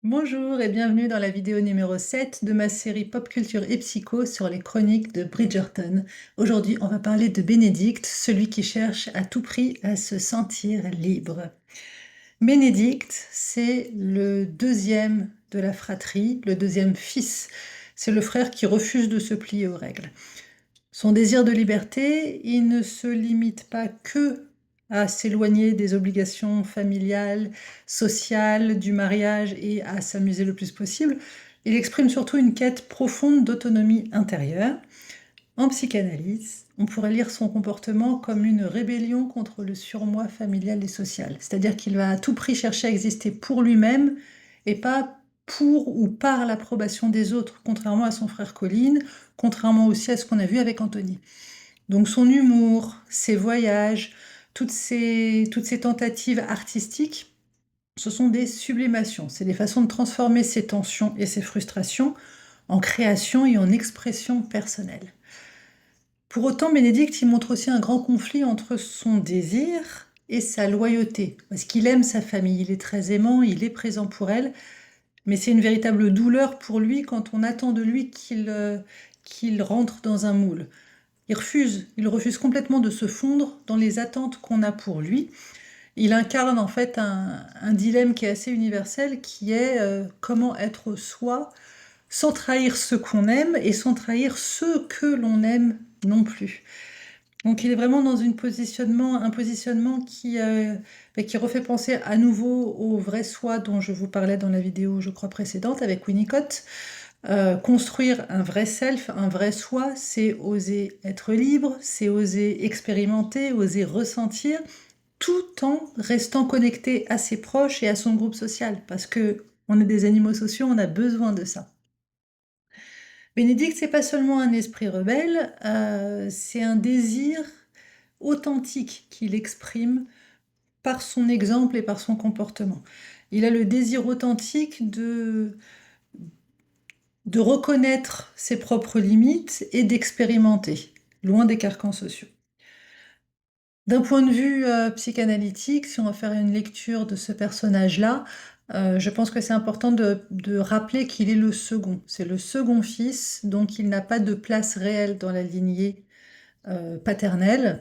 Bonjour et bienvenue dans la vidéo numéro 7 de ma série Pop Culture et Psycho sur les chroniques de Bridgerton. Aujourd'hui, on va parler de Bénédicte, celui qui cherche à tout prix à se sentir libre. Bénédicte, c'est le deuxième de la fratrie, le deuxième fils. C'est le frère qui refuse de se plier aux règles. Son désir de liberté, il ne se limite pas que à s'éloigner des obligations familiales, sociales, du mariage et à s'amuser le plus possible. Il exprime surtout une quête profonde d'autonomie intérieure. En psychanalyse, on pourrait lire son comportement comme une rébellion contre le surmoi familial et social. C'est-à-dire qu'il va à tout prix chercher à exister pour lui-même et pas pour ou par l'approbation des autres, contrairement à son frère Colin, contrairement aussi à ce qu'on a vu avec Anthony. Donc son humour, ses voyages, toutes ces tentatives artistiques, ce sont des sublimations, c'est des façons de transformer ses tensions et ses frustrations en création et en expression personnelle. Pour autant, Bénédicte, il montre aussi un grand conflit entre son désir et sa loyauté, parce qu'il aime sa famille, il est très aimant, il est présent pour elle, mais c'est une véritable douleur pour lui quand on attend de lui qu'il rentre dans un moule. Il refuse complètement de se fondre dans les attentes qu'on a pour lui. Il incarne en fait un dilemme qui est assez universel, qui est comment être soi sans trahir ce qu'on aime et sans trahir ceux que l'on aime non plus. Donc il est vraiment dans un positionnement qui refait penser à nouveau au vrai soi dont je vous parlais dans la vidéo, je crois, précédente avec Winnicott. Construire un vrai self, un vrai soi, c'est oser être libre, c'est oser expérimenter, oser ressentir, tout en restant connecté à ses proches et à son groupe social, parce que on est des animaux sociaux, on a besoin de ça. Bénédicte, c'est pas seulement un esprit rebelle, c'est un désir authentique qu'il exprime par son exemple et par son comportement. Il a le désir authentique de reconnaître ses propres limites et d'expérimenter, loin des carcans sociaux. D'un point de vue psychanalytique, si on va faire une lecture de ce personnage-là, je pense que c'est important de rappeler qu'il est le second. C'est le second fils, donc il n'a pas de place réelle dans la lignée paternelle.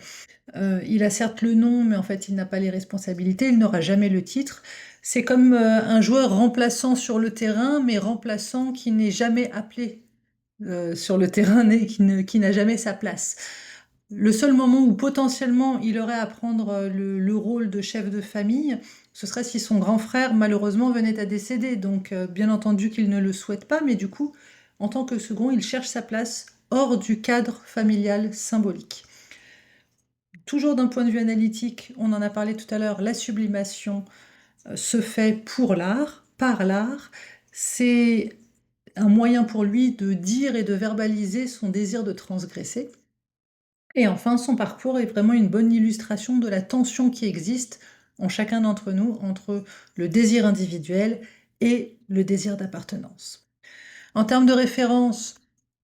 Il a certes le nom, mais en fait il n'a pas les responsabilités, il n'aura jamais le titre. C'est comme un joueur remplaçant sur le terrain, mais remplaçant qui n'est jamais appelé sur le terrain et qui n'a jamais sa place. Le seul moment où potentiellement il aurait à prendre le rôle de chef de famille, ce serait si son grand frère malheureusement venait à décéder. Donc bien entendu qu'il ne le souhaite pas, mais du coup, en tant que second, il cherche sa place hors du cadre familial symbolique. Toujours d'un point de vue analytique, on en a parlé tout à l'heure, la sublimation se fait pour l'art, par l'art. C'est un moyen pour lui de dire et de verbaliser son désir de transgresser. Et enfin, son parcours est vraiment une bonne illustration de la tension qui existe en chacun d'entre nous entre le désir individuel et le désir d'appartenance. En termes de référence,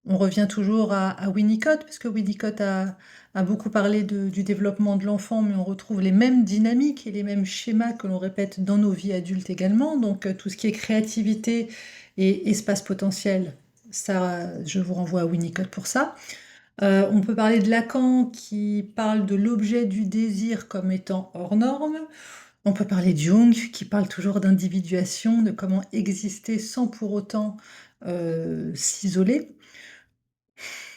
on revient toujours à Winnicott, parce que Winnicott a beaucoup parlé du développement de l'enfant, mais on retrouve les mêmes dynamiques et les mêmes schémas que l'on répète dans nos vies adultes également. Donc tout ce qui est créativité et espace potentiel, ça, je vous renvoie à Winnicott pour ça. On peut parler de Lacan qui parle de l'objet du désir comme étant hors norme. On peut parler de Jung qui parle toujours d'individuation, de comment exister sans pour autant s'isoler.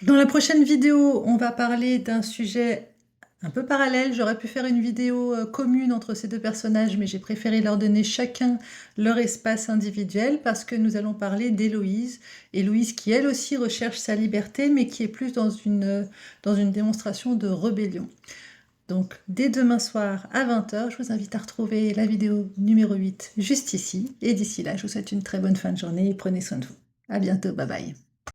Dans la prochaine vidéo, on va parler d'un sujet un peu parallèle. J'aurais pu faire une vidéo commune entre ces deux personnages, mais j'ai préféré leur donner chacun leur espace individuel parce que nous allons parler d'Héloïse. Héloïse qui elle aussi recherche sa liberté, mais qui est plus dans une démonstration de rébellion. Donc dès demain soir à 20 h, je vous invite à retrouver la vidéo numéro 8 juste ici. Et d'ici là, je vous souhaite une très bonne fin de journée et prenez soin de vous. À bientôt, bye bye.